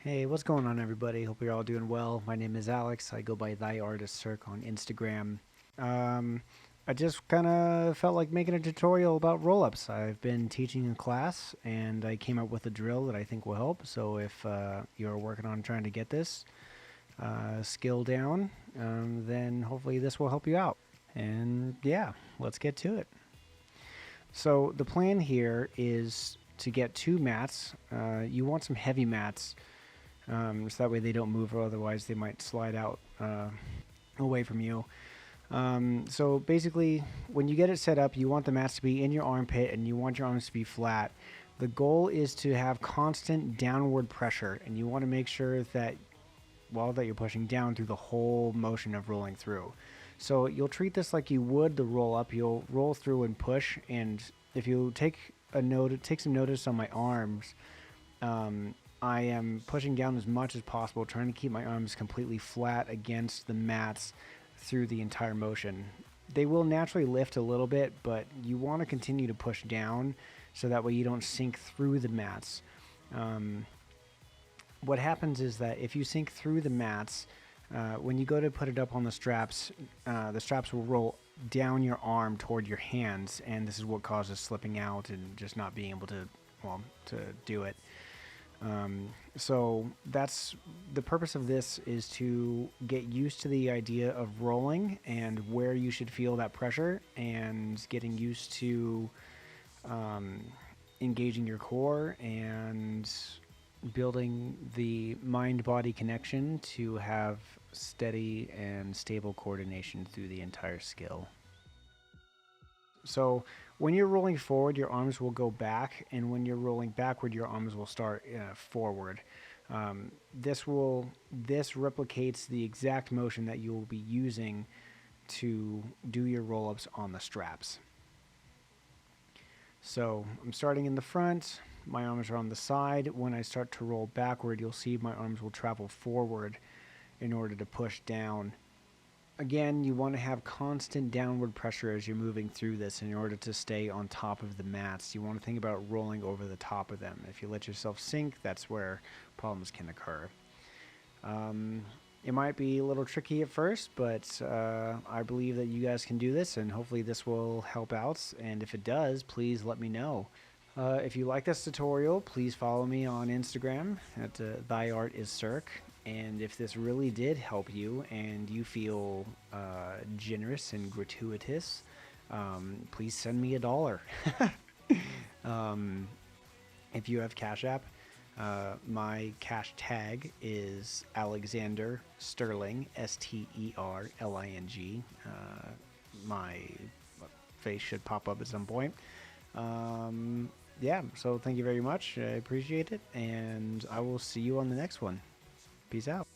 Hey, what's going on, everybody? Hope you're all doing well. My name is Alex. I go by Thy Artist Circ on Instagram. Um, I just kind of felt like making a tutorial about roll-ups. I've been teaching a class, and I came up with a drill that I think will help. So if you're working on trying to get this skill down, then hopefully this will help you out. And yeah, let's get to it. So the plan here is to get two mats. You want some heavy mats. So that way they don't move, or otherwise they might slide out away from you. So basically, when you get it set up, you want the mats to be in your armpit and you want your arms to be flat. The goal is to have constant downward pressure, and you want to make sure that that you're pushing down through the whole motion of rolling through. So you'll treat this like you would the roll up. You'll roll through and push, and if you take some notice on my arms, I am pushing down as much as possible, trying to keep my arms completely flat against the mats through the entire motion. They will naturally lift a little bit, but you want to continue to push down so that way you don't sink through the mats. What happens is that if you sink through the mats, when you go to put it up on the straps will roll down your arm toward your hands, and this is what causes slipping out and just not being able to do it. So that's the purpose of this, is to get used to the idea of rolling and where you should feel that pressure, and getting used to engaging your core and building the mind-body connection to have steady and stable coordination through the entire skill. So when you're rolling forward, your arms will go back, and when you're rolling backward, your arms will start forward. This replicates the exact motion that you will be using to do your roll-ups on the straps. So I'm starting in the front, my arms are on the side. When I start to roll backward, you'll see my arms will travel forward in order to push down. Again, you want to have constant downward pressure as you're moving through this in order to stay on top of the mats. You want to think about rolling over the top of them. If you let yourself sink, that's where problems can occur. It might be a little tricky at first, but I believe that you guys can do this, and hopefully this will help out. And if it does, please let me know. If you like this tutorial, please follow me on Instagram at ThyArtIsCirc. And if this really did help you and you feel generous and gratuitous, please send me $1. If you have Cash App, my cash tag is Alexander Sterling, Sterling. My face should pop up at some point. Yeah, so thank you very much. I appreciate it, and I will see you on the next one. Peace out.